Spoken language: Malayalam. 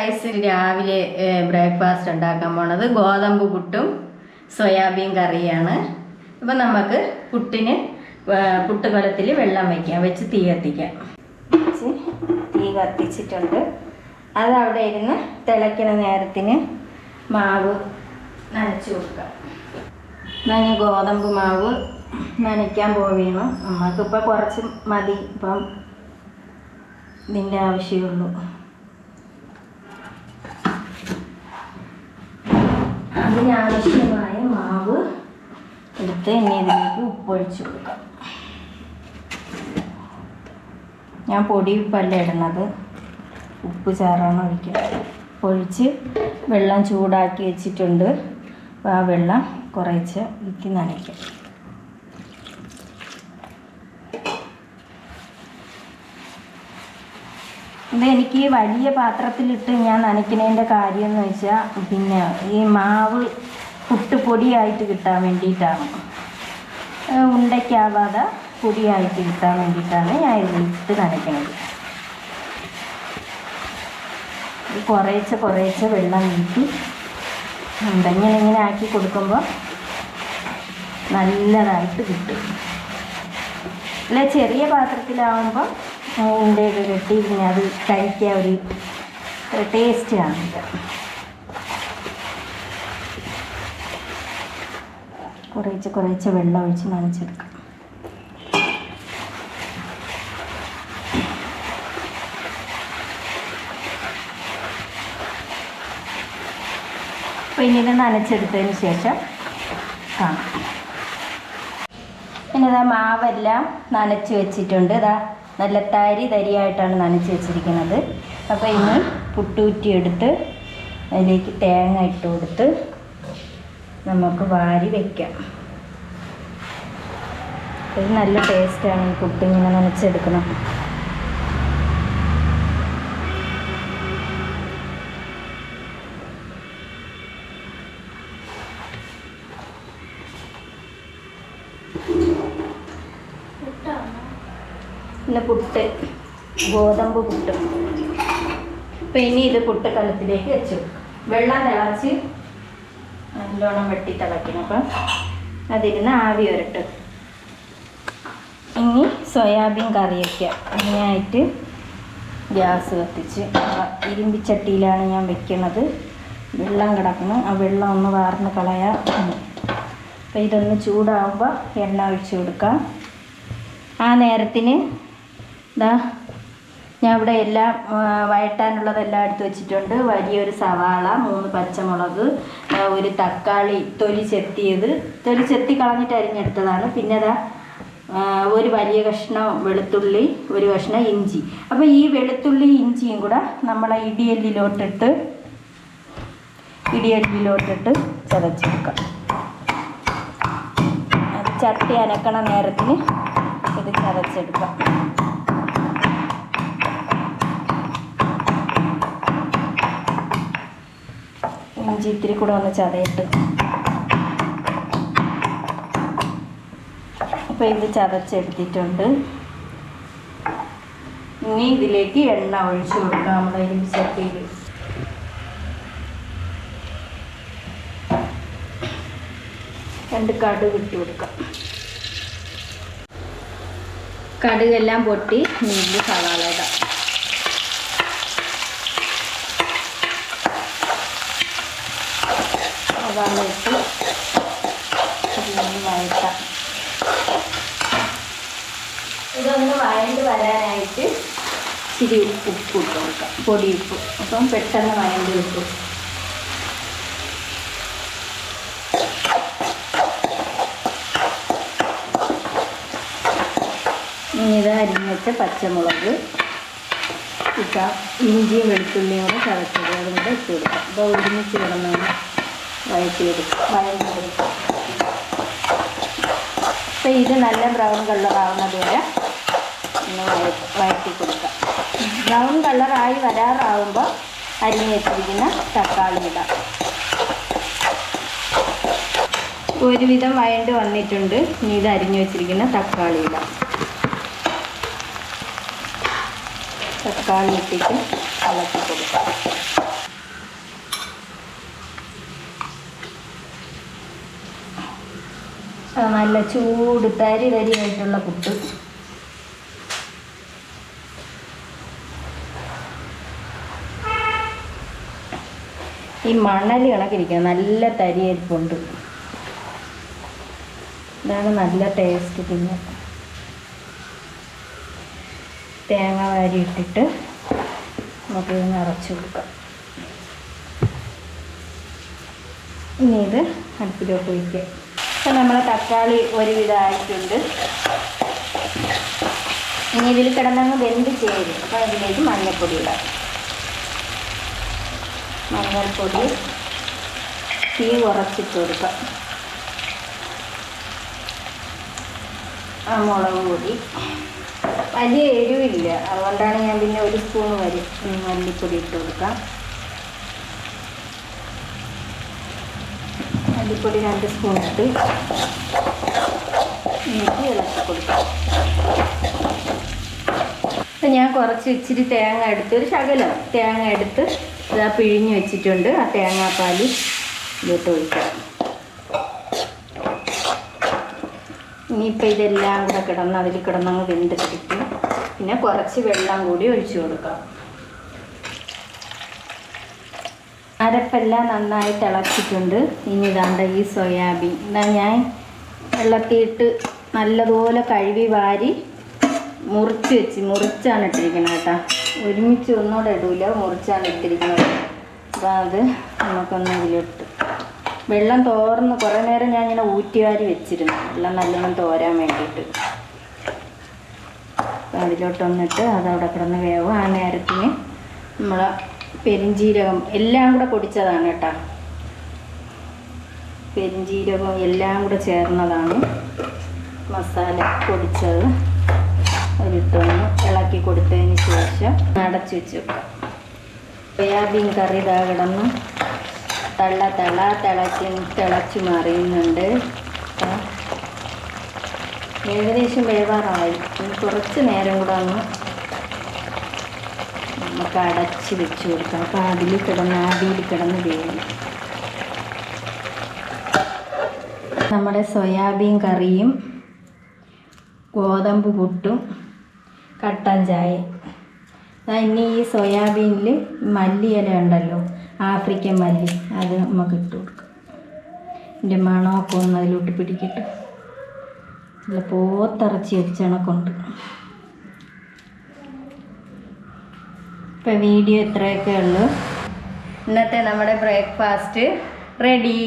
ഗൈസ്, രാവിലെ ബ്രേക്ക്ഫാസ്റ്റ് ഉണ്ടാക്കാൻ പോണത് ഗോതമ്പ് പുട്ടും സോയാബീൻ കറിയാണ്. അപ്പം നമുക്ക് പുട്ടിന് പുട്ടുകലത്തിൽ വെള്ളം വെച്ച് തീ കത്തിക്കാം. തീ കത്തിച്ചിട്ടുണ്ട്. അതവിടെ ഇരുന്ന് തിളയ്ക്കണ നേരത്തിന് മാവ് നനച്ച് കൊടുക്കാം. ഞാൻ ഗോതമ്പ് മാവ് നനയ്ക്കാൻ പോവുകയാണ്. നമുക്കിപ്പോൾ കുറച്ച് മതി, ഇപ്പം ഇതിൻ്റെ ആവശ്യമുള്ളൂ. അതിനാവശ്യമായ മാവ് എടുത്ത് ഇനി ഇതിലേക്ക് ഉപ്പൊഴിച്ച് കൊടുക്കാം. ഞാൻ പൊടി ഉപ്പല്ല ഇടുന്നത്, ഉപ്പ് ചാറാണ് ഒഴിക്കുന്നത്. ഒഴിച്ച് വെള്ളം ചൂടാക്കി വെച്ചിട്ടുണ്ട്. അപ്പോൾ ആ വെള്ളം കുറേശ്ശെ ഊറ്റി നനയ്ക്കാം. ഇതെനിക്ക് വലിയ പാത്രത്തിലിട്ട് ഞാൻ നനയ്ക്കുന്നതിൻ്റെ കാര്യം എന്ന് വെച്ചാൽ പിന്നെ ഈ മാവ് പുട്ടുപൊടിയായിട്ട് കിട്ടാൻ വേണ്ടിയിട്ടാണ്, ഉണ്ടയ്ക്കാവാതെ പൊടിയായിട്ട് കിട്ടാൻ വേണ്ടിയിട്ടാണ് ഞാൻ ഇതിലിട്ട് നനയ്ക്കുന്നത്. കുറേശ്ശെ വെള്ളം വീട്ടി ഇങ്ങനെ ആക്കി കൊടുക്കുമ്പോൾ നല്ലതായിട്ട് കിട്ടും. അല്ല, ചെറിയ പാത്രത്തിലാവുമ്പോൾ ഉണ്ടയൊക്കെ കെട്ടി പിന്നെ അത് കഴിക്കാൻ ഒരു ടേസ്റ്റ് കാണില്ല. കുറേശ്ശെ വെള്ളം ഒഴിച്ച് നനച്ചെടുക്കാം. അപ്പോൾ ഇനി ഇത് നനച്ചെടുത്തതിന് ശേഷം കാണാം. പിന്നെ ഇതാ മാവെല്ലാം നനച്ച് വെച്ചിട്ടുണ്ട്. ഇതാ നല്ല തരിയായിട്ടാണ് നനച്ച് വെച്ചിരിക്കുന്നത്. അപ്പോൾ ഇനി പുട്ടൂറ്റി എടുത്ത് അതിലേക്ക് തേങ്ങ ഇട്ട് കൊടുത്ത് നമുക്ക് വാരി വയ്ക്കാം. ഇത് നല്ല ടേസ്റ്റാണ് ഈ പുട്ട് ഇങ്ങനെ നനച്ചെടുക്കണം. പിന്നെ പുട്ട്, ഗോതമ്പ് പുട്ട്. അപ്പം ഇനി ഇത് പുട്ട് കലത്തിലേക്ക് വെച്ചു. വെള്ളം തിളച്ച് നല്ലോണം വെട്ടി തിളയ്ക്കണം. അപ്പം അതിരുന്ന് ആവി വരട്ട്. ഇനി സോയാബീൻ കറി വയ്ക്കാം. അതിനായിട്ട് ഗ്യാസ് കത്തിച്ച് ഇരുമ്പിച്ചട്ടിയിലാണ് ഞാൻ വെക്കുന്നത്. വെള്ളം കിടക്കണം, ആ വെള്ളം ഒന്ന് വാർന്ന് കളയാം. അപ്പം ഇതൊന്ന് ചൂടാകുമ്പോൾ എണ്ണ ഒഴിച്ച് കൊടുക്കാം. ആ നേരത്തിന് ഞാൻ ഇവിടെ എല്ലാം വഴറ്റാനുള്ളതെല്ലാം എടുത്ത് വെച്ചിട്ടുണ്ട്. വലിയൊരു സവാള, 3 പച്ചമുളക്, ഒരു തക്കാളി തൊലി ചെത്തി കളഞ്ഞിട്ട് അരിഞ്ഞെടുത്തതാണ്. പിന്നെ ഒരു വലിയ കഷ്ണം വെളുത്തുള്ളി, ഒരു കഷ്ണം ഇഞ്ചി. അപ്പോൾ ഈ വെളുത്തുള്ളി ഇഞ്ചിയും കൂടെ നമ്മളെ ഇടിയല്ലിലോട്ടിട്ട് ചതച്ചെടുക്കാം. ചട്ടി അനക്കണ നേരത്തിന് ഇത് ചതച്ചെടുക്കാം. ഇഞ്ചി ഇത്തിരി കൂടെ ഒന്ന് ചതയിട്ട്. അപ്പോൾ ഇത് ചതച്ചെടുത്തിട്ടുണ്ട്. ഇനി ഇതിലേക്ക് എണ്ണ ഒഴിച്ചു കൊടുക്കാം. നമ്മുടെ ഇരുമ്പ് ചട്ടിയിൽ രണ്ട് കടുക് ഇട്ട് കൊടുക്കാം. കടുകെല്ലാം പൊട്ടി നീല് സവാള ഇടാം. സവാള ഇട്ട് വഴറ്റാം. ഇതൊന്ന് വഴണ്ട് വരാനായിട്ട് ഇച്ചിരി ഉപ്പ് ഇട്ട് കൊടുക്കാം, പൊടി ഉപ്പ്. അപ്പം പെട്ടെന്ന് വഴണ്ട് കിട്ടും. ഇത് അരിഞ്ഞ് വെച്ച പച്ചമുളക് ഇട്ടാം. ഇഞ്ചിയും വെളുത്തുള്ളിയും കൂടെ ചതച്ചത് അതും കൂടെ ഇട്ട് കൊടുക്കാം. അപ്പോൾ ഒരുമിച്ച് കിടന്ന് വഴഞ്ഞെടുക്കാം. അപ്പോൾ ഇത് നല്ല ബ്രൗൺ കളറാവുന്നത് വരെ ഒന്ന് വഴറ്റി കൊടുക്കാം. ബ്രൗൺ കളറായി വരാറാവുമ്പോൾ അരിഞ്ഞ് വെച്ചിരിക്കുന്ന തക്കാളി ഇടാം. ഒരുവിധം വഴണ്ട് വന്നിട്ടുണ്ട്. ഇനി ഇത് അരിഞ്ഞ് വെച്ചിരിക്കുന്ന തക്കാളി ഇടാം. തക്കാളി ഇട്ടിട്ട് ഇളക്കി കൊടുക്കാം. നല്ല ചൂട് തരി തരിയായിട്ടുള്ള പുട്ട്. ഈ മണൽ കണക്കിരിക്കണം, നല്ല തരി അരിപ്പുണ്ട്. ഇതാണ് നല്ല ടേസ്റ്റ്. പിന്നെ തേങ്ങ വാരി ഇട്ടിട്ട് നമുക്ക് ഇത് നിറച്ച് കൊടുക്കാം. ഇനി ഇത് അടുപ്പിലോട്ട് വയ്ക്കുക. ഇപ്പം നമ്മളെ തക്കാളി ഒരുവിധം ആയിട്ടുണ്ട്. ഇനി ഇതിൽ കിടന്നങ്ങ് വെന്ത് ചേരും. അപ്പം ഇതിലേക്ക് മഞ്ഞൾപ്പൊടി ഇടാം. മഞ്ഞൾപ്പൊടി തീ കുറച്ചിട്ട് കൊടുക്കാം. മുളക് പൊടി, വലിയ എരിവില്ല, അതുകൊണ്ടാണ് ഞാൻ പിന്നെ 1 സ്പൂൺ മല്ലിപ്പൊടി ഇട്ട് കൊടുക്കാം. മല്ലിപ്പൊടി 2 സ്പൂൺ ഇട്ട് എനിക്ക് ഇളക്കി കൊടുക്കാം. അപ്പം ഞാൻ കുറച്ച് ഇച്ചിരി തേങ്ങ എടുത്ത്, ഒരു ശകലം തേങ്ങ എടുത്ത് ഇതാ പിഴിഞ്ഞ് വെച്ചിട്ടുണ്ട്. ആ തേങ്ങാപ്പാൽ ഇതിട്ട് ഒഴിക്കാം. ഇനിയിപ്പോൾ ഇതെല്ലാം കൂടെ കിടന്ന് അതിൽ കിടന്നങ്ങ് വെന്ത് കിട്ടും. പിന്നെ കുറച്ച് വെള്ളം കൂടി ഒഴിച്ചു കൊടുക്കാം. അരപ്പെല്ലാം നന്നായി തിളച്ചിട്ടുണ്ട്. ഇനി ഇതാണ്ട ഈ സോയാബീൻ ഇതാ ഞാൻ വെള്ളത്തിയിട്ട് നല്ലതുപോലെ കഴുകി വാരി മുറിച്ചാണ് ഇട്ടിരിക്കുന്നത് കേട്ടോ. ഒരുമിച്ച് ഒന്നുകൂടെ ഇടൂല, മുറിച്ചാണ് ഇട്ടിരിക്കുന്നത്. അപ്പോൾ അത് നമുക്കൊന്ന് ഇതിലിട്ട് വെള്ളം തോർന്ന് കുറേ നേരം ഞാൻ ഇങ്ങനെ ഊറ്റിവാരി വെച്ചിരുന്നു, വെള്ളം നല്ലോണം തോരാൻ വേണ്ടിയിട്ട്. അപ്പോൾ അതിലോട്ടൊന്നിട്ട് അതവിടെ കിടന്ന് വേവും. ആ നേരത്തിന് നമ്മൾ പെരിഞ്ജീരകം എല്ലാം കൂടെ പൊടിച്ചതാണ് കേട്ടോ. പെരിഞ്ജീരകം എല്ലാം കൂടെ ചേർന്നതാണ് മസാല പൊടിച്ചത്. അതിട്ടൊന്ന് ഇളക്കി കൊടുത്തതിന് ശേഷം അടച്ചു വെച്ച് വെക്കാം. സോയാബീൻ കറി ഇതാ കിടന്ന് തിളച്ച് മറിയുന്നുണ്ട്. ഏകദേശം വേവാറായി. കുറച്ച് നേരം കൂടെ നമുക്ക് അടച്ച് വെച്ച് കൊടുക്കാം. അപ്പോൾ ആവിയിൽ കിടന്ന് വേവും. നമ്മുടെ സോയാബീൻ കറിയും ഗോതമ്പ് പുട്ടും കട്ടൻ ചായ. ഇനി ഈ സോയാബീനിൽ മല്ലിയില ഉണ്ടല്ലോ, ആഫ്രിക്കൻ മല്ലി, അത് നമുക്ക് ഇട്ട് കൊടുക്കാം. ഇതിൻ്റെ മണമൊക്കെ ഒന്ന് അതിലോട്ട് പിടിക്കട്ടെ. നല്ല പോത്തിറച്ചി വെച്ചണക്കുണ്ട്. ഇപ്പം വീഡിയോ ഇത്രയൊക്കെ ഉള്ളൂ. ഇന്നത്തെ നമ്മുടെ ബ്രേക്ക്ഫാസ്റ്റ് റെഡി.